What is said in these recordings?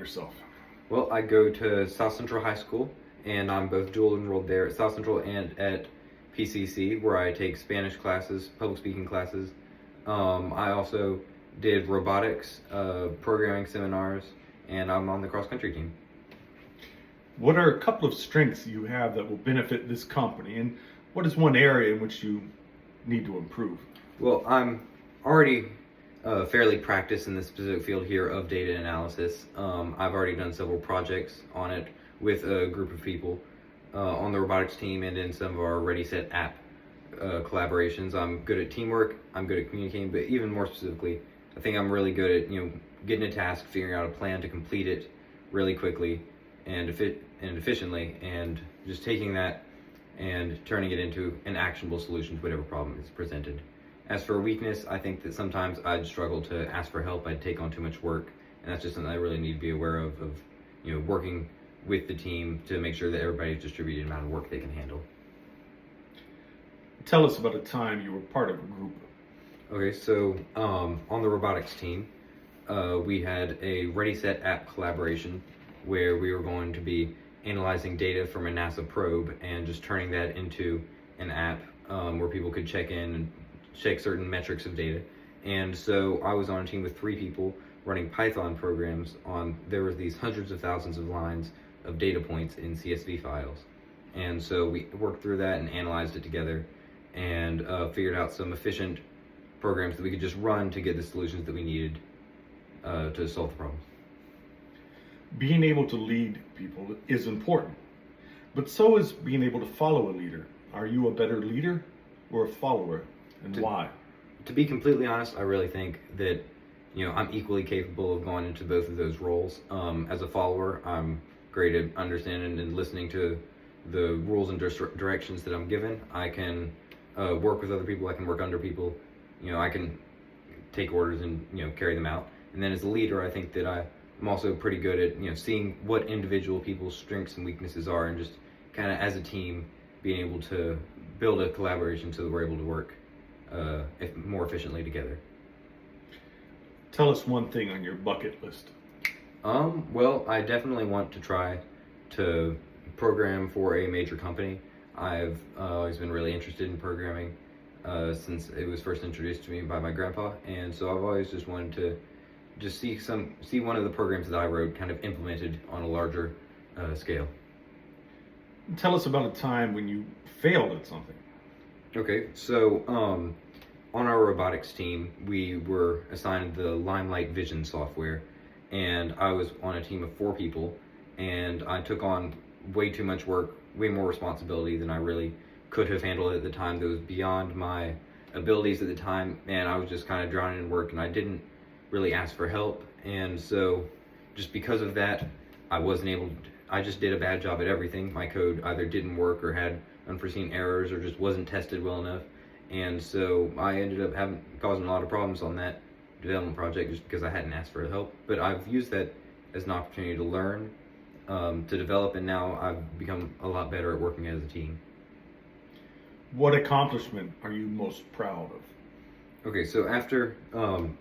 yourself? Well, I go to South Central High School, and I'm both dual enrolled there at South Central and at PCC, where I take Spanish classes, public speaking classes. I also did robotics, programming seminars, and I'm on the cross country team. What are a couple of strengths you have that will benefit this company, and what is one area in which you need to improve? Well, I'm already fairly practiced in the specific field here of data analysis. I've already done several projects on it with a group of people on the robotics team and in some of our Ready Set app collaborations. I'm good at teamwork, I'm good at communicating, but even more specifically, I think I'm really good at getting a task, figuring out a plan to complete it really quickly and efficiently, and just taking that and turning it into an actionable solution to whatever problem is presented. As for weakness, I think that sometimes I'd struggle to ask for help. I'd take on too much work, and that's just something I really need to be aware of working with the team to make sure that everybody's distributed the amount of work they can handle. Tell us about a time you were part of a group. Okay, so on the robotics team, we had a Ready Set app collaboration where we were going to be analyzing data from a NASA probe and just turning that into an app where people could check in and check certain metrics of data. And so I was on a team with 3 people running Python programs there were these hundreds of thousands of lines of data points in CSV files. And so we worked through that and analyzed it together and figured out some efficient programs that we could just run to get the solutions that we needed to solve the problems. Being able to lead people is important, but so is being able to follow a leader. Are you a better leader or a follower, and why? To be completely honest, I really think that I'm equally capable of going into both of those roles. As a follower, I'm great at understanding and listening to the rules and directions that I'm given. I can work with other people. I can work under people. I can take orders and carry them out. And then as a leader, I think that I'm also pretty good at seeing what individual people's strengths and weaknesses are, and just kind of as a team being able to build a collaboration so that we're able to work more efficiently together. Tell us one thing on your bucket list. Well, I definitely want to try to program for a major company. I've always been really interested in programming since it was first introduced to me by my grandpa, and so I've always just wanted to just see one of the programs that I wrote kind of implemented on a larger scale. Tell us about a time when you failed at something. Okay, so on our robotics team, we were assigned the Limelight Vision software, and I was on a team of 4 people, and I took on way too much work, way more responsibility than I really could have handled at the time. That was beyond my abilities at the time, and I was just kind of drowning in work, and I didn't really ask for help. And so just because of that, I just did a bad job at everything. My code either didn't work or had unforeseen errors or just wasn't tested well enough. And so I ended up causing a lot of problems on that development project just because I hadn't asked for help. But I've used that as an opportunity to learn, to develop, and now I've become a lot better at working as a team. What accomplishment are you most proud of? Okay, so after,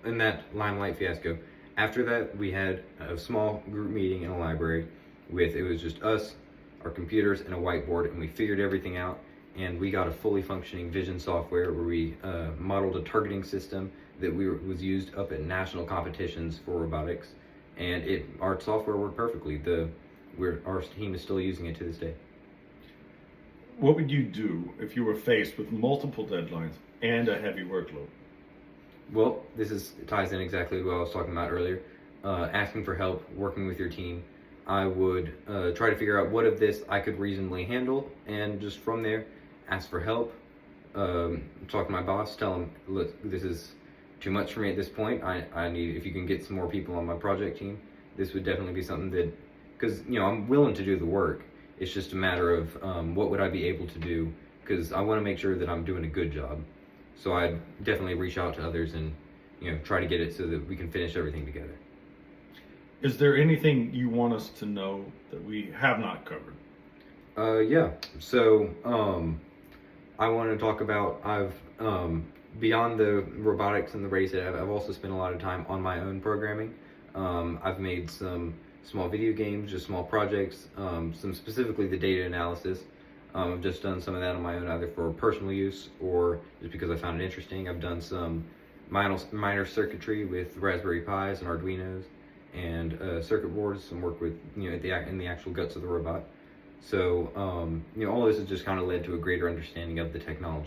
in that Limelight fiasco, after that we had a small group meeting in a library it was just us, our computers, and a whiteboard, and we figured everything out, and we got a fully functioning vision software where we modeled a targeting system that was used up at national competitions for robotics, and our software worked perfectly. Our team is still using it to this day. What would you do if you were faced with multiple deadlines and a heavy workload? Well, ties in exactly what I was talking about earlier. Asking for help, working with your team. I would try to figure out what of this I could reasonably handle, and just from there, ask for help. Talk to my boss, tell him, look, this is too much for me at this point. I need, if you can get some more people on my project team, this would definitely be something that, because I'm willing to do the work. It's just a matter of what would I be able to do, because I want to make sure that I'm doing a good job. So I'd definitely reach out to others and try to get it so that we can finish everything together. Is there anything you want us to know that we have not covered? Yeah. So I want to talk about beyond the robotics and the Ready Set, I've also spent a lot of time on my own programming. I've made some small video games, just small projects, some specifically the data analysis. I've just done some of that on my own, either for personal use or just because I found it interesting. I've done some minor circuitry with Raspberry Pis and Arduinos and circuit boards, some work with, in the actual guts of the robot. So, all this has just kind of led to a greater understanding of the technology.